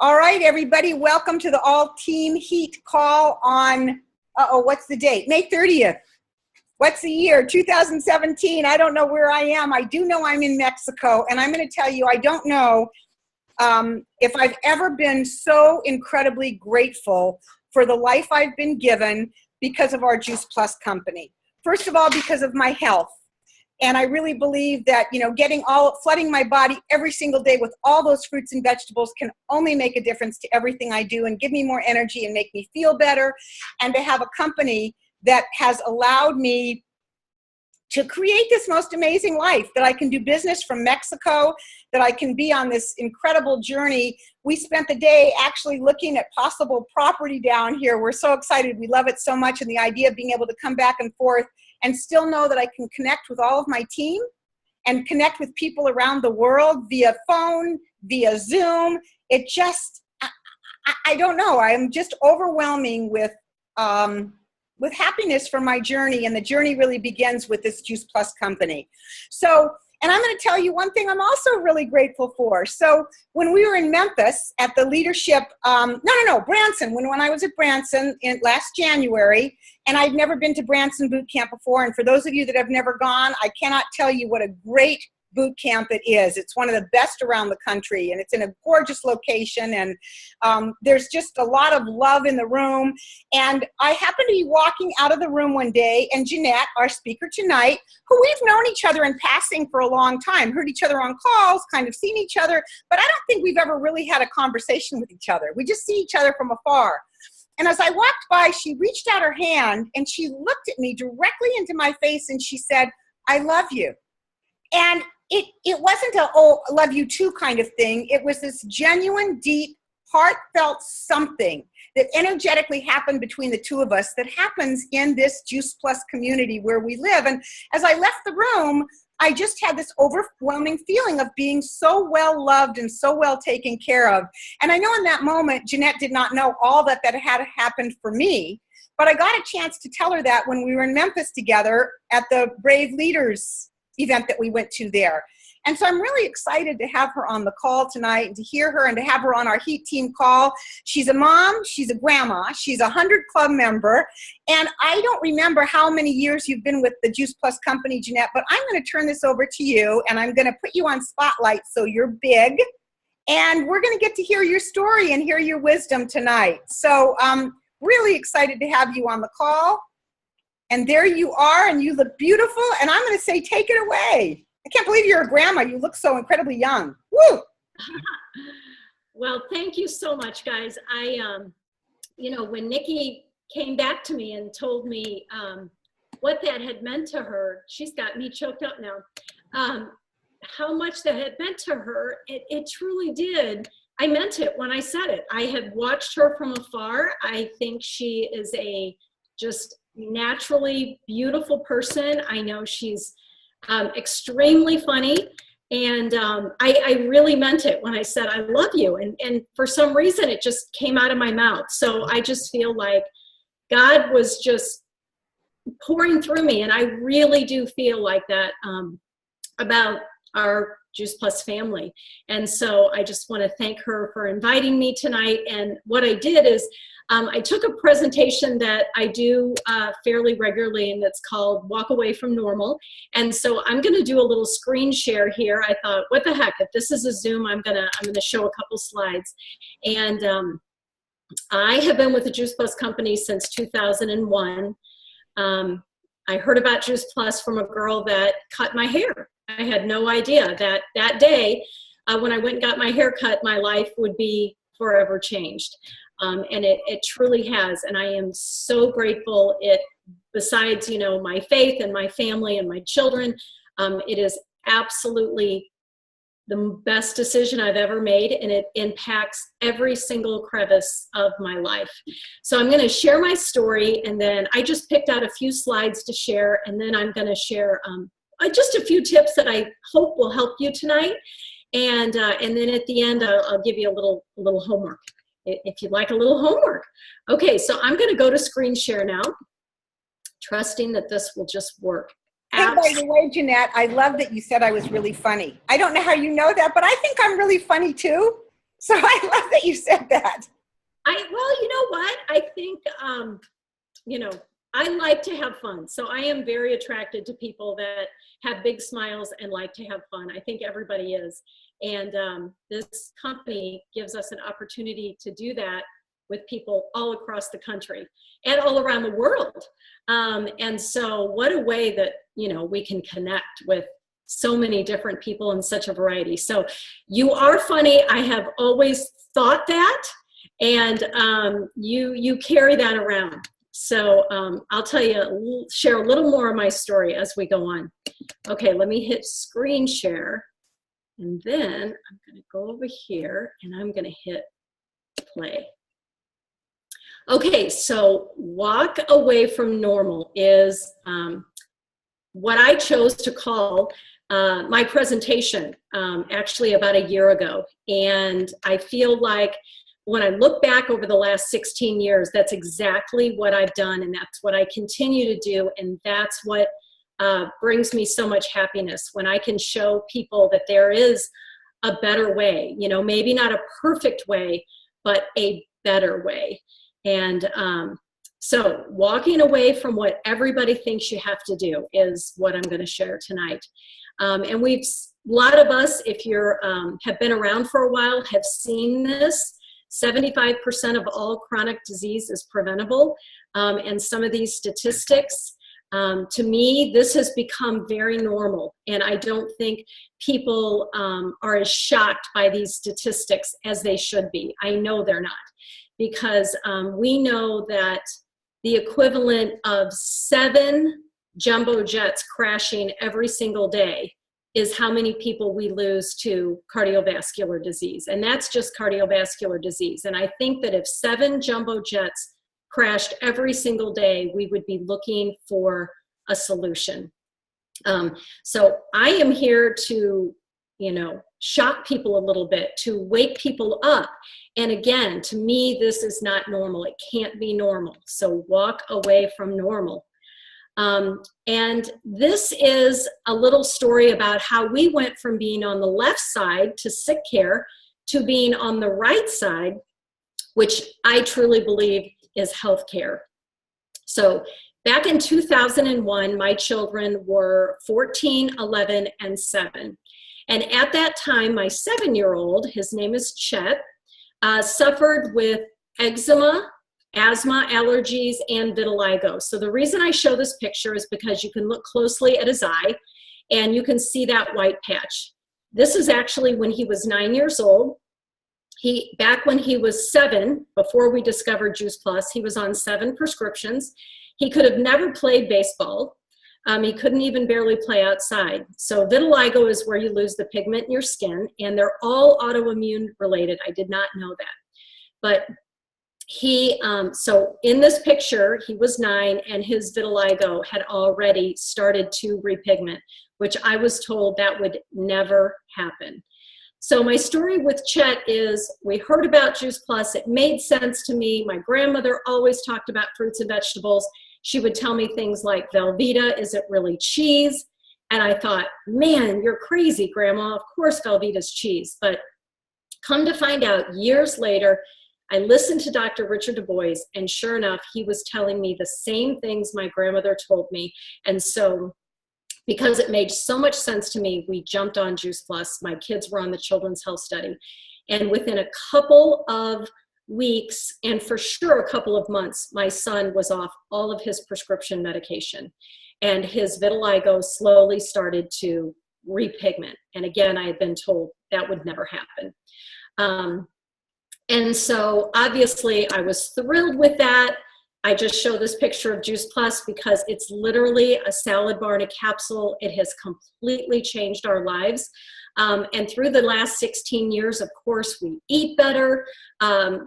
All right, everybody, welcome to the all-team heat call on, what's the date? May 30th. What's the year? 2017. I don't know where I am. I do know I'm in Mexico, and I'm going to tell you, I don't know if I've ever been so incredibly grateful for the life I've been given because of our Juice Plus company. First of all, because of my health. And I really believe that, flooding my body every single day with all those fruits and vegetables can only make a difference to everything I do and give me more energy and make me feel better. And to have a company that has allowed me to create this most amazing life, that I can do business from Mexico, that I can be on this incredible journey. We spent the day actually looking at possible property down here. We're so excited. We love it so much. And the idea of being able to come back and forth and still know that I can connect with all of my team and connect with people around the world via phone, via Zoom. It just, I don't know. I'm just overwhelming with happiness for my journey, and the journey really begins with this Juice Plus company. So, and I'm going to tell you one thing I'm also really grateful for. So when we were in Memphis at the leadership, Branson, when I was at Branson last January, and I'd never been to Branson Boot Camp before, and for those of you that have never gone, I cannot tell you what a great boot camp it is. It's one of the best around the country, and it's in a gorgeous location, and there's just a lot of love in the room. And I happened to be walking out of the room one day, and Jeanette, our speaker tonight, who we've known each other in passing for a long time, heard each other on calls, kind of seen each other, but I don't think we've ever really had a conversation with each other. We just see each other from afar. And as I walked by, she reached out her hand, and she looked at me directly into my face, and she said, "I love you." And it wasn't a, "oh, love you too" kind of thing. It was this genuine, deep, heartfelt something that energetically happened between the two of us that happens in this Juice Plus community where we live. And as I left the room, I just had this overwhelming feeling of being so well loved and so well taken care of. And I know in that moment, Jeanette did not know all that had happened for me, but I got a chance to tell her that when we were in Memphis together at the Brave Leaders event that we went to there. And so I'm really excited to have her on the call tonight and to hear her and to have her on our Heat Team call. She's a mom, she's a grandma, she's a 100 Club member, and I don't remember how many years you've been with the Juice Plus company, Jeanette, but I'm going to turn this over to you, and I'm going to put you on spotlight so you're big, and we're going to get to hear your story and hear your wisdom tonight. So I'm really excited to have you on the call. And there you are, and you look beautiful, and I'm going to say, take it away. I can't believe you're a grandma. You look so incredibly young. Woo! Well, thank you so much, guys. When Nikki came back to me and told me what that had meant to her, she's got me choked up now, how much that had meant to her, it truly did. I meant it when I said it. I had watched her from afar. I think she is a just naturally beautiful person. I know she's extremely funny, and I really meant it when I said I love you, and for some reason it just came out of my mouth. So I just feel like God was just pouring through me, and I really do feel like that about our Juice Plus family. And so I just want to thank her for inviting me tonight. And what I did is I took a presentation that I do fairly regularly, and it's called Walk Away from Normal. And so I'm going to do a little screen share here. I thought, what the heck, if this is a Zoom, I'm gonna show a couple slides. And I have been with the Juice Plus company since 2001. I heard about Juice Plus from a girl that cut my hair. I had no idea that day when I went and got my hair cut, my life would be forever changed. And it truly has. And I am so grateful. Besides, my faith and my family and my children, it is absolutely the best decision I've ever made, and it impacts every single crevice of my life. So I'm going to share my story, and then I just picked out a few slides to share, and then I'm going to share just a few tips that I hope will help you tonight. And then at the end, I'll give you a little homework, if you'd like a little homework. Okay, so I'm going to go to screen share now, trusting that this will just work. Hey, by the way, Jeanette, I love that you said I was really funny. I don't know how you know that, but I think I'm really funny too. So I love that you said that. Well, you know what? I think, you know, I like to have fun. So I am very attracted to people that have big smiles and like to have fun. I think everybody is. And this company gives us an opportunity to do that with people all across the country and all around the world. And so what a way that, you know, we can connect with so many different people in such a variety. So you are funny. I have always thought that. And you carry that around. So I'll tell you, share a little more of my story as we go on. Okay, let me hit screen share. And then I'm going to go over here and I'm going to hit play. Okay, so walk away from normal is what I chose to call my presentation actually about a year ago. And I feel like when I look back over the last 16 years, that's exactly what I've done, and that's what I continue to do, and that's what brings me so much happiness, when I can show people that there is a better way, you know, maybe not a perfect way, but a better way. And so walking away from what everybody thinks you have to do is what I'm going to share tonight. And a lot of us, if you're have been around for a while, have seen this. 75% of all chronic disease is preventable. And some of these statistics, to me, this has become very normal. And I don't think people are as shocked by these statistics as they should be. I know they're not, because we know that the equivalent of 7 jumbo jets crashing every single day is how many people we lose to cardiovascular disease. And that's just cardiovascular disease. And I think that if 7 jumbo jets crashed every single day, we would be looking for a solution. So I am here to, you know, shock people a little bit, to wake people up. And again, to me, this is not normal. It can't be normal. So walk away from normal. And this is a little story about how we went from being on the left side to sick care to being on the right side, which I truly believe is healthcare. So back in 2001, my children were 14, 11, and 7. And at that time, my 7-year-old, his name is Chet, suffered with eczema, asthma, allergies, and vitiligo. So the reason I show this picture is because you can look closely at his eye and you can see that white patch. This is actually when he was 9 years old. Back when he was 7, before we discovered Juice Plus, he was on 7 prescriptions. He could have never played baseball. He couldn't even barely play outside. So vitiligo is where you lose the pigment in your skin, and they're all autoimmune related. I did not know that. But so in this picture, he was 9 and his vitiligo had already started to repigment, which I was told that would never happen. So my story with Chet is, we heard about Juice Plus. It made sense to me. My grandmother always talked about fruits and vegetables. She would tell me things like, Velveeta, is it really cheese? And I thought, man, you're crazy, Grandma. Of course Velveeta's cheese. But come to find out, years later, I listened to Dr. Richard Du Bois, and sure enough, he was telling me the same things my grandmother told me. And so, because it made so much sense to me, we jumped on Juice Plus. My kids were on the Children's Health Study. And within a couple of weeks, and for sure a couple of months, my son was off all of his prescription medication. And his vitiligo slowly started to repigment. And again, I had been told that would never happen. And so obviously I was thrilled with that. I just show this picture of Juice Plus because it's literally a salad bar in a capsule. It has completely changed our lives. And through the last 16 years, of course, we eat better.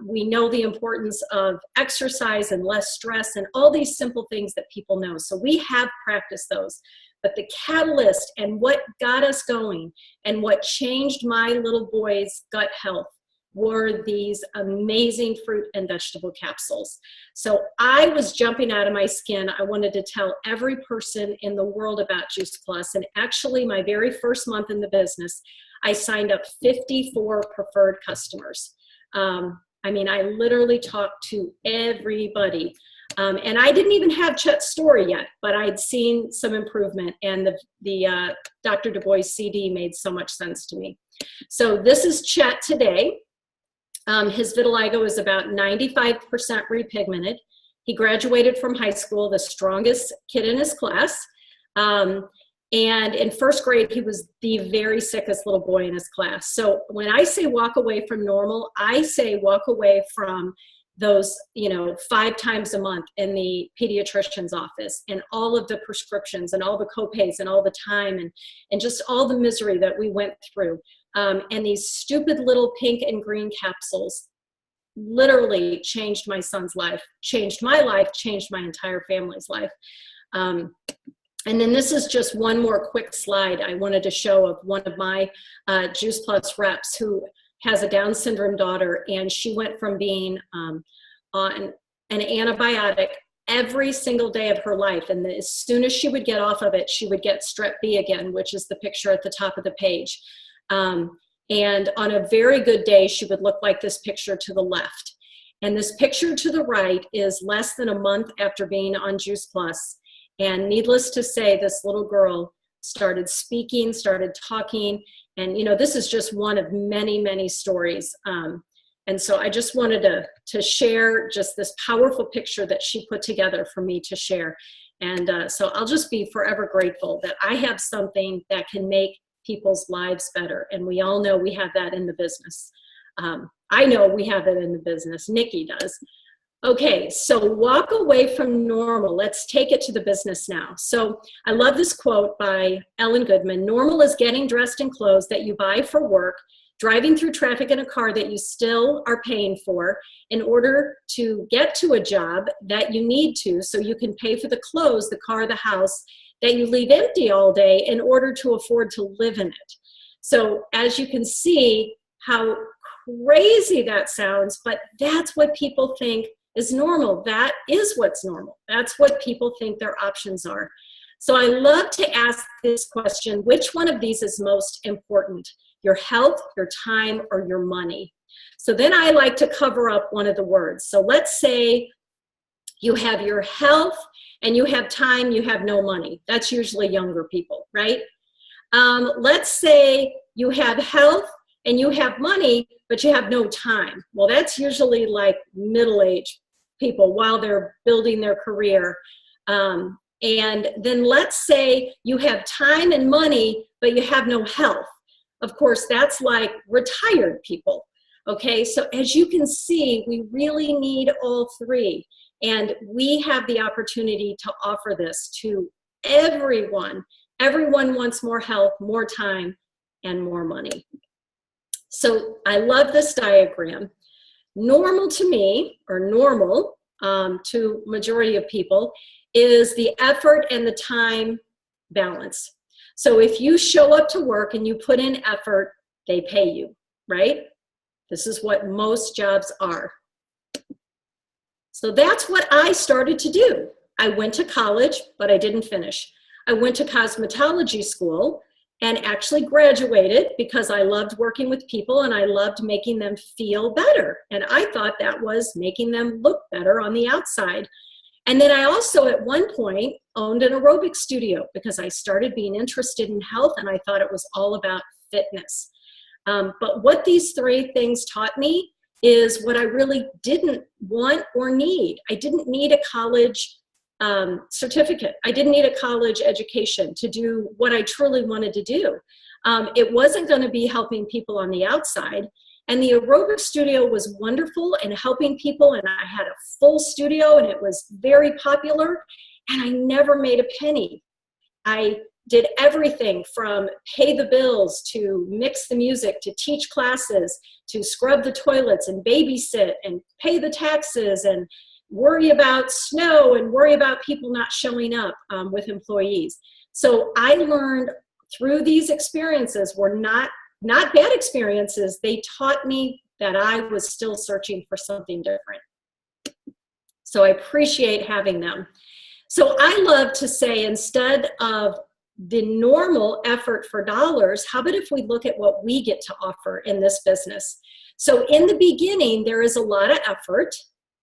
We know the importance of exercise and less stress and all these simple things that people know. So we have practiced those. But the catalyst and what got us going and what changed my little boy's gut health were these amazing fruit and vegetable capsules. So I was jumping out of my skin. I wanted to tell every person in the world about Juice Plus. And actually, my very first month in the business, I signed up 54 preferred customers. I mean, I literally talked to everybody. And I didn't even have Chet's story yet, but I'd seen some improvement, and the Dr. Du Bois CD made so much sense to me. So this is Chet today. His vitiligo is about 95% repigmented. He graduated from high school, the strongest kid in his class. And in first grade, he was the very sickest little boy in his class. So when I say walk away from normal, I say walk away from those, 5 times a month in the pediatrician's office, and all of the prescriptions and all the copays and all the time and just all the misery that we went through. And these stupid little pink and green capsules literally changed my son's life, changed my life, changed my entire family's life. And then this is just one more quick slide I wanted to show of one of my Juice Plus reps who has a Down syndrome daughter, and she went from being on an antibiotic every single day of her life, and as soon as she would get off of it, she would get strep B again, which is the picture at the top of the page. And on a very good day, she would look like this picture to the left. And this picture to the right is less than a month after being on Juice Plus. And needless to say, this little girl started speaking, started talking, and this is just one of many, many stories. And so I just wanted to share just this powerful picture that she put together for me to share. And so I'll just be forever grateful that I have something that can make people's lives better. And we all know we have that in the business. I know we have it in the business. Nikki does. Okay, so walk away from normal. Let's take it to the business now. So I love this quote by Ellen Goodman. Normal is getting dressed in clothes that you buy for work, driving through traffic in a car that you still are paying for in order to get to a job that you need to, so you can pay for the clothes, the car, the house that you leave empty all day in order to afford to live in it. So as you can see how crazy that sounds, but that's what people think is normal. That is what's normal. That's what people think their options are. So I love to ask this question: which one of these is most important? Your health, your time, or your money? So then I like to cover up one of the words. So let's say you have your health and you have time, you have no money. That's usually younger people, right? Let's say you have health and you have money, but you have no time. Well, that's usually like middle-aged people while they're building their career. And then let's say you have time and money, but you have no health. Of course, that's like retired people. Okay, so as you can see, we really need all three. And we have the opportunity to offer this to everyone. Everyone wants more health, more time, and more money. So I love this diagram. Normal to me, or normal to majority of people, is the effort and the time balance. So if you show up to work and you put in effort, they pay you, right? This is what most jobs are. So that's what I started to do. I went to college, but I didn't finish. I went to cosmetology school and actually graduated because I loved working with people and I loved making them feel better. And I thought that was making them look better on the outside. And then I also at one point owned an aerobic studio because I started being interested in health and I thought it was all about fitness. But what these three things taught me is what I really didn't want or need. I didn't need a college certificate. I didn't need a college education to do what I truly wanted to do. It wasn't going to be helping people on the outside. And the aerobic studio was wonderful and helping people. And I had a full studio and it was very popular. And I never made a penny. I did everything from pay the bills to mix the music to teach classes to scrub the toilets and babysit and pay the taxes and worry about snow and worry about people not showing up with employees. So I learned through these experiences were not bad experiences. They taught me that I was still searching for something different. So I appreciate having them. So I love to say, instead of the normal effort for dollars, how about if we look at what we get to offer in this business? So in the beginning, there is a lot of effort,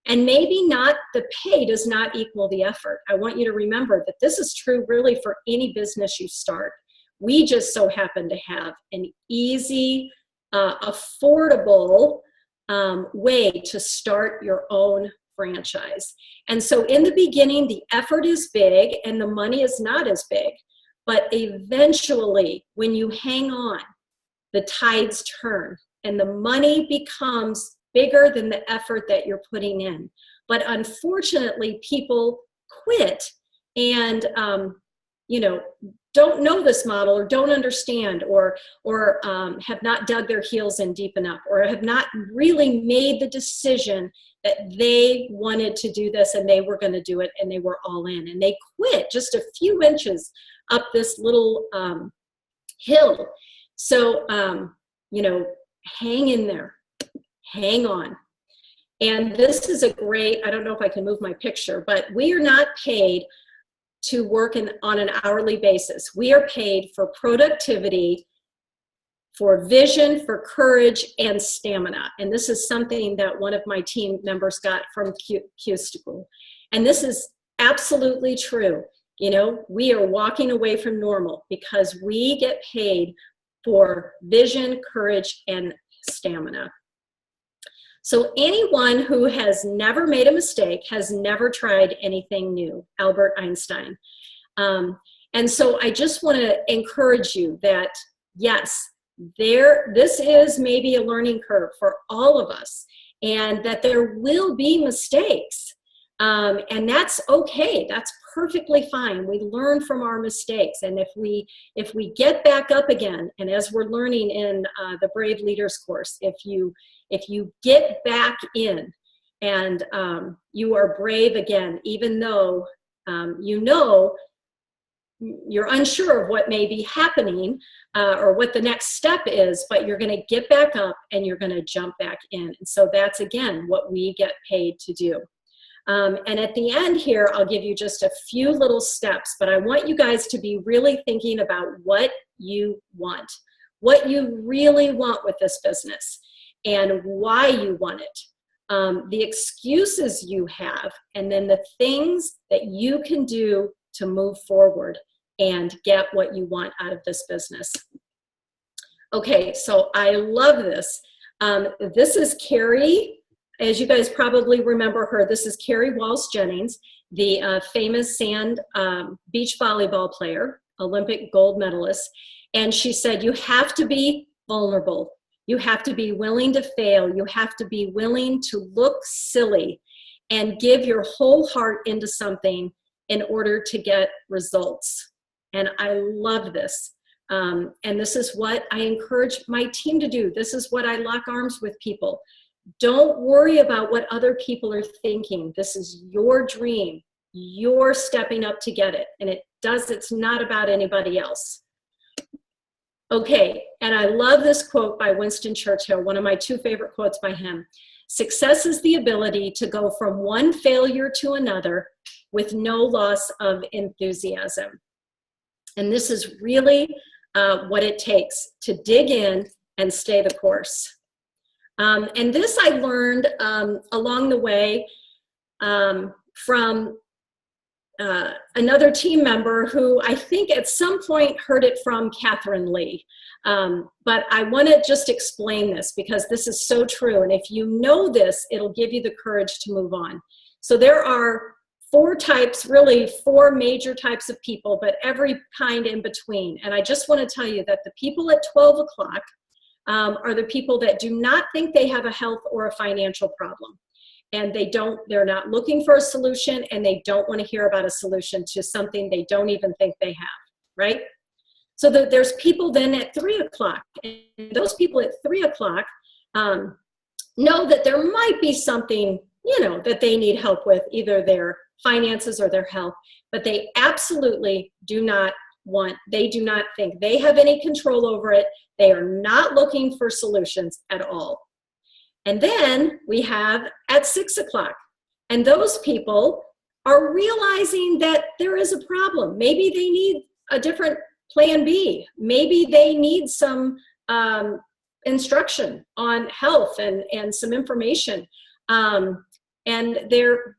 and maybe not, the pay does not equal the effort. I want you to remember that this is true really for any business you start. We just so happen to have an easy, affordable way to start your own franchise. And so in the beginning, the effort is big and the money is not as big. But eventually, when you hang on, the tides turn and the money becomes bigger than the effort that you're putting in. But unfortunately, people quit and, don't know this model or don't understand or have not dug their heels in deep enough or have not really made the decision that they wanted to do this and they were going to do it and they were all in. And they quit just a few inches up this little hill. So, hang in there, hang on. And this is a great, I don't know if I can move my picture, but we are not paid to work on an hourly basis. We are paid for productivity, for vision, for courage, and stamina. And this is something that one of my team members got from Q School. And this is absolutely true. We are walking away from normal because we get paid for vision, courage, and stamina. So anyone who has never made a mistake has never tried anything new, Albert Einstein. And so I just want to encourage you that, yes, this is maybe a learning curve for all of us, and that there will be mistakes. And that's okay. That's perfectly fine. We learn from our mistakes. And if we get back up again, and as we're learning in the Brave Leaders course, if you get back in and you are brave again, even though you're unsure of what may be happening or what the next step is, but you're going to get back up and you're going to jump back in. And so that's, again, what we get paid to do. And at the end here, I'll give you just a few little steps, but I want you guys to be really thinking about what you want, what you really want with this business, and why you want it, the excuses you have, and then the things that you can do to move forward and get what you want out of this business. Okay, so I love this. This is Carrie. As you guys probably remember her, this is Carrie Walsh-Jennings, the famous sand beach volleyball player, Olympic gold medalist. And she said, you have to be vulnerable. You have to be willing to fail. You have to be willing to look silly and give your whole heart into something in order to get results. And I love this. And this is what I encourage my team to do. This is what I lock arms with people. Don't worry about what other people are thinking. This is your dream. You're stepping up to get it. And it's not about anybody else. Okay, and I love this quote by Winston Churchill, one of my two favorite quotes by him. Success is the ability to go from one failure to another with no loss of enthusiasm. And this is really what it takes to dig in and stay the course. And this I learned along the way from another team member who I think at some point heard it from Catherine Lee. But I want to just explain this because this is so true. And if you know this, it'll give you the courage to move on. So there are four major types of people, but every kind in between. And I just want to tell you that the people at 12 o'clock are the people that do not think they have a health or a financial problem. And they're not looking for a solution, and they don't want to hear about a solution to something they don't even think they have, right? So there's people then at 3 o'clock, and those people at 3 o'clock know that there might be something, that they need help with, either their finances or their health, but they absolutely do not think they have any control over it. They are not looking for solutions at all. And then we have at 6 o'clock, and those people are realizing that there is a problem. Maybe they need a different plan B. Maybe they need some instruction on health and some information. And they're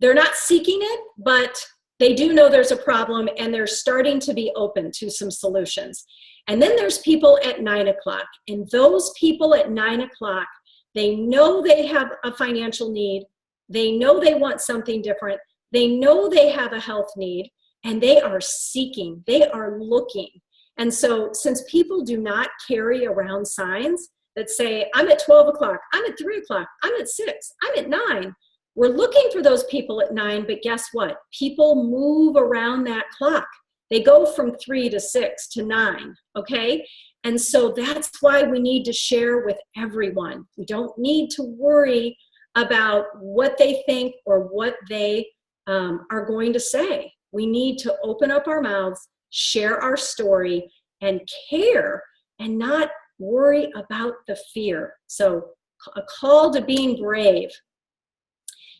not seeking it, but they do know there's a problem, and they're starting to be open to some solutions. And then there's people at 9 o'clock, and those people at 9 o'clock, they know they have a financial need. They know they want something different. They know they have a health need, and they are seeking, they are looking. And so since people do not carry around signs that say, I'm at 12 o'clock, I'm at 3 o'clock, I'm at 6, I'm at 9, we're looking for those people at 9, but guess what? People move around that clock. They go from 3 to 6 to 9, okay? And so that's why we need to share with everyone. We don't need to worry about what they think or what they are going to say. We need to open up our mouths, share our story, and care, and not worry about the fear. So a call to being brave.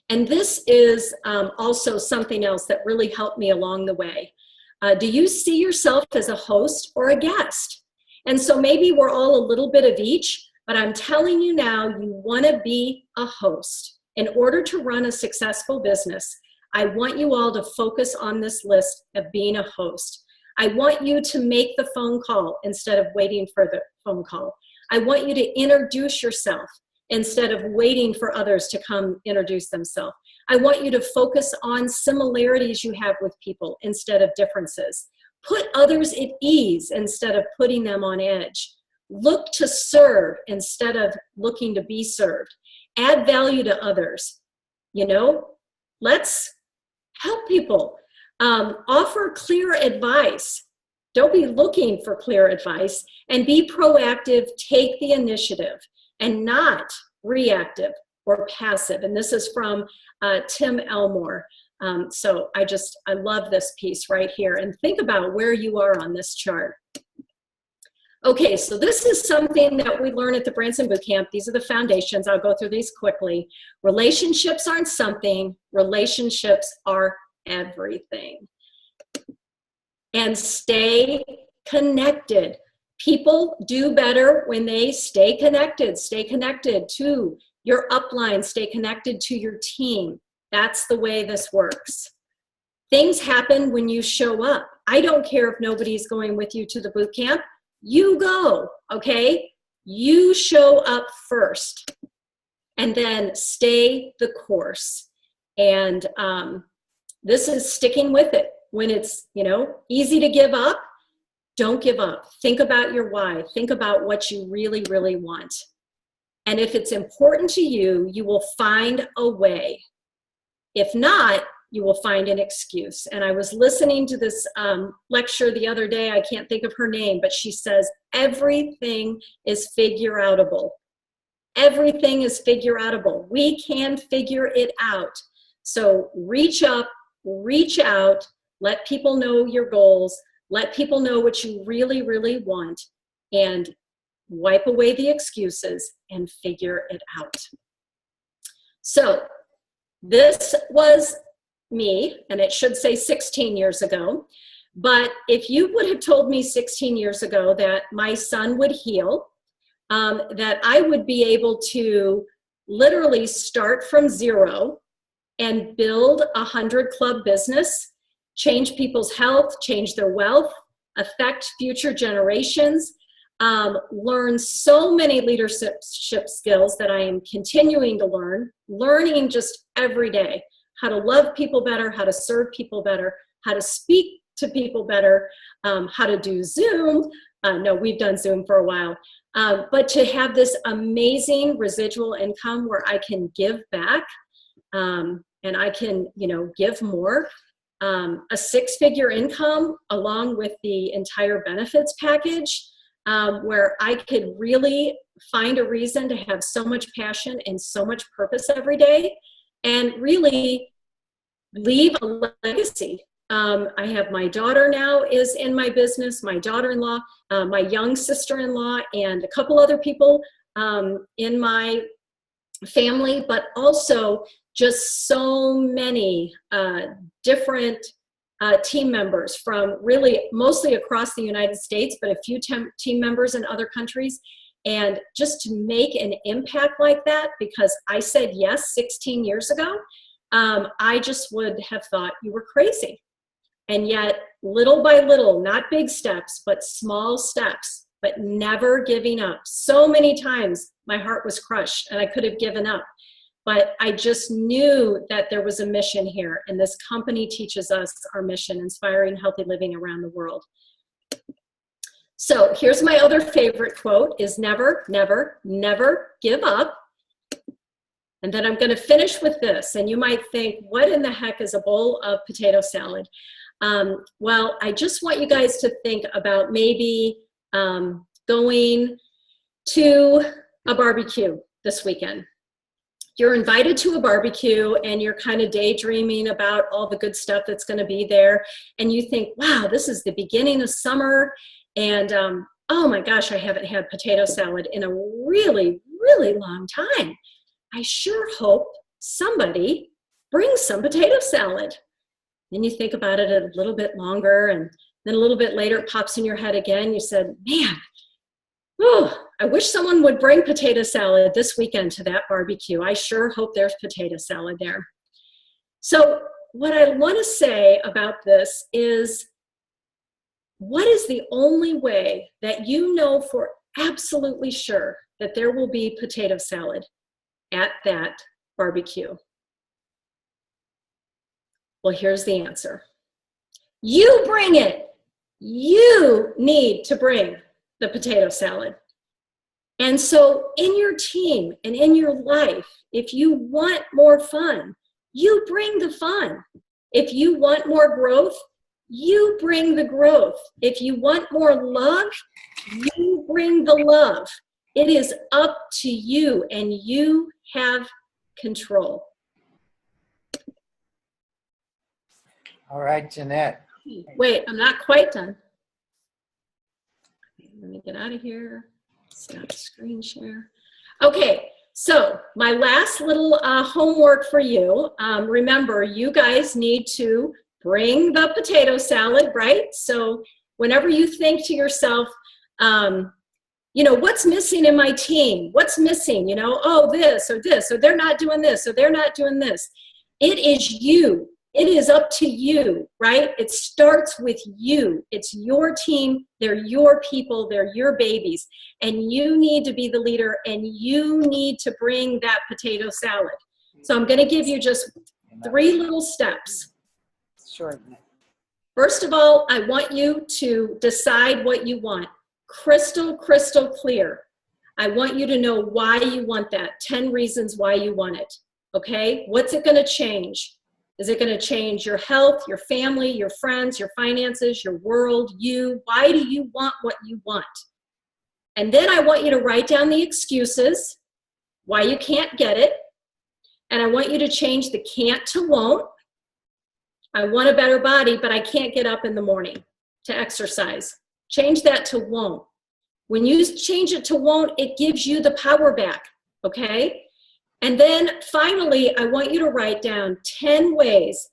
And this is also something else that really helped me along the way. Do you see yourself as a host or a guest? And so maybe we're all a little bit of each, but I'm telling you now, you want to be a host. In order to run a successful business, I want you all to focus on this list of being a host. I want you to make the phone call instead of waiting for the phone call. I want you to introduce yourself instead of waiting for others to come introduce themselves. I want you to focus on similarities you have with people instead of differences. Put others at ease instead of putting them on edge. Look to serve instead of looking to be served. Add value to others. You know, let's help people. Offer clear advice. Don't be looking for clear advice, and be proactive. Take the initiative and not reactive or passive. And this is from Tim Elmore. So I love this piece right here. And think about where you are on this chart. Okay, so this is something that we learn at the Branson Bootcamp. These are the foundations. I'll go through these quickly. Relationships aren't something. Relationships are everything. And stay connected. People do better when they stay connected. Stay connected to your upline. Stay connected to your team. That's the way this works. Things happen when you show up. I don't care if nobody's going with you to the boot camp. You go, okay? You show up first, and then stay the course. And this is sticking with it. When it's, easy to give up, don't give up. Think about your why. Think about what you really, really want. And if it's important to you, you will find a way. If not, you will find an excuse. And I was listening to this lecture the other day. I can't think of her name, but she says, everything is figure-outable. Everything is figure-outable. We can figure it out. So reach up, reach out, let people know your goals, let people know what you really, really want, and wipe away the excuses and figure it out. So this was me, and it should say 16 years ago. But if you would have told me 16 years ago that my son would heal, that I would be able to literally start from zero and build a 100-club business, change people's health, change their wealth, affect future generations, learn so many leadership skills that I am continuing to learning just every day. How to love people better, how to serve people better, how to speak to people better, how to do Zoom. No, we've done Zoom for a while. But to have this amazing residual income where I can give back and I can, give more. A six-figure income along with the entire benefits package where I could really find a reason to have so much passion and so much purpose every day and really leave a legacy. I have my daughter now is in my business, my daughter-in-law, my young sister-in-law, and a couple other people in my family, but also just so many different team members from really mostly across the United States, but a few team members in other countries. And just to make an impact like that, because I said yes 16 years ago, I just would have thought you were crazy. And yet, little by little, not big steps, but small steps, but never giving up. So many times my heart was crushed and I could have given up. But I just knew that there was a mission here, and this company teaches us our mission, inspiring healthy living around the world. So here's my other favorite quote is never, never, never give up. And then I'm going to finish with this. And you might think, what in the heck is a bowl of potato salad? Well, I just want you guys to think about maybe going to a barbecue this weekend. You're invited to a barbecue and you're kind of daydreaming about all the good stuff that's going to be there. And you think, wow, this is the beginning of summer. And oh my gosh, I haven't had potato salad in a really, really long time. I sure hope somebody brings some potato salad. Then you think about it a little bit longer, and then a little bit later it pops in your head again. You said, man, oh, I wish someone would bring potato salad this weekend to that barbecue. I sure hope there's potato salad there. So what I want to say about this is, what is the only way that you know for absolutely sure that there will be potato salad at that barbecue? Well, here's the answer. You bring it. You need to bring the potato salad. And so in your team and in your life, if you want more fun, you bring the fun. If you want more growth, you bring the growth. If you want more love, you bring the love. It is up to you, and you have control. All right, Jeanette. Wait, I'm not quite done. Let me get out of here. Stop screen share. Okay, so my last little homework for you. Remember, you guys need to bring the potato salad, right? So whenever you think to yourself, you know, what's missing in my team? What's missing? You know, oh, this, or they're not doing this, or they're not doing this. It is you. It is up to you, right? It starts with you. It's your team. They're your people. They're your babies. And you need to be the leader, and you need to bring that potato salad. So I'm going to give you just 3 little steps. Sure. First of all, I want you to decide what you want. Crystal, crystal clear. I want you to know why you want that. 10 reasons why you want it. Okay? What's it going to change? Is it going to change your health, your family, your friends, your finances, your world, you? Why do you want what you want? And then I want you to write down the excuses, why you can't get it. And I want you to change the can't to won't. I want a better body, but I can't get up in the morning to exercise. Change that to won't. When you change it to won't, it gives you the power back, okay? And then finally, I want you to write down 10 ways,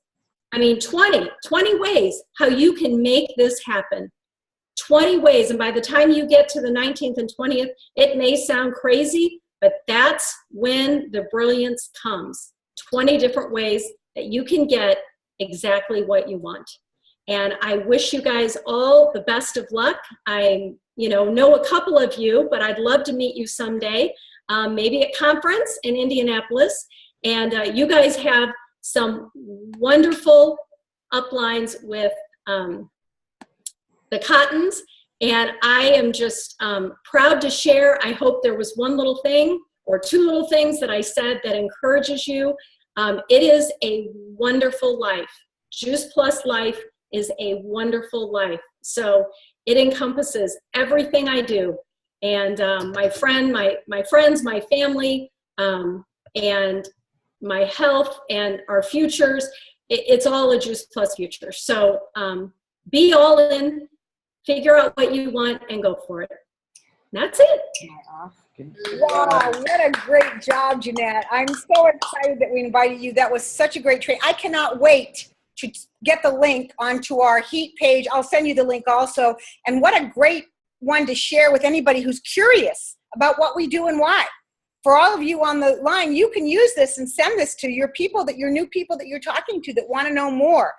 20 ways how you can make this happen. 20 ways, and by the time you get to the 19th and 20th, it may sound crazy, but that's when the brilliance comes. 20 different ways that you can get exactly what you want. And I wish you guys all the best of luck. I know a couple of you, but I'd love to meet you someday. Maybe at conference in Indianapolis, and you guys have some wonderful uplines with the Cottons, and I am just proud to share. I hope there was one little thing or 2 little things that I said that encourages you. It is a wonderful life. Juice Plus life is a wonderful life. So it encompasses everything I do. And my friends, my family, and my health and our futures, it's all a Juice Plus future. So be all in, figure out what you want, and go for it. That's it. Wow, what a great job, Jeanette. I'm so excited that we invited you. That was such a great training. I cannot wait to get the link onto our Heat page. I'll send you the link also. And what a great one to share with anybody who's curious about what we do and why. For all of you on the line, you can use this and send this to your people, your new people that you're talking to that want to know more.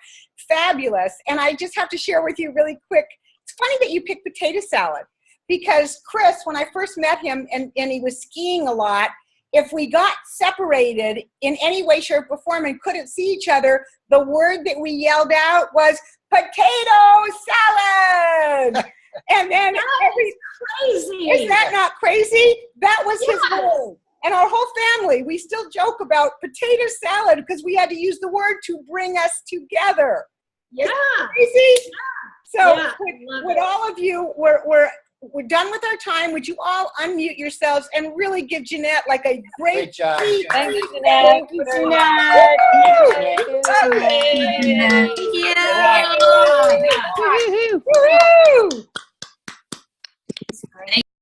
Fabulous. And I just have to share with you really quick. It's funny that you picked potato salad, because Chris, when I first met him and he was skiing a lot, if we got separated in any way, shape, or form and couldn't see each other, the word that we yelled out was potato salad. And then Crazy. Is that not crazy? That was his word. And our whole family, we still joke about potato salad because we had to use the word to bring us together. Yeah. Crazy? So Yeah, with all of you, we're done with our time. Would you all unmute yourselves and really give Jeanette like a great job. Thank you, Jeanette. Thank you, Jeanette. Thank you. Thank you. Woo-hoo.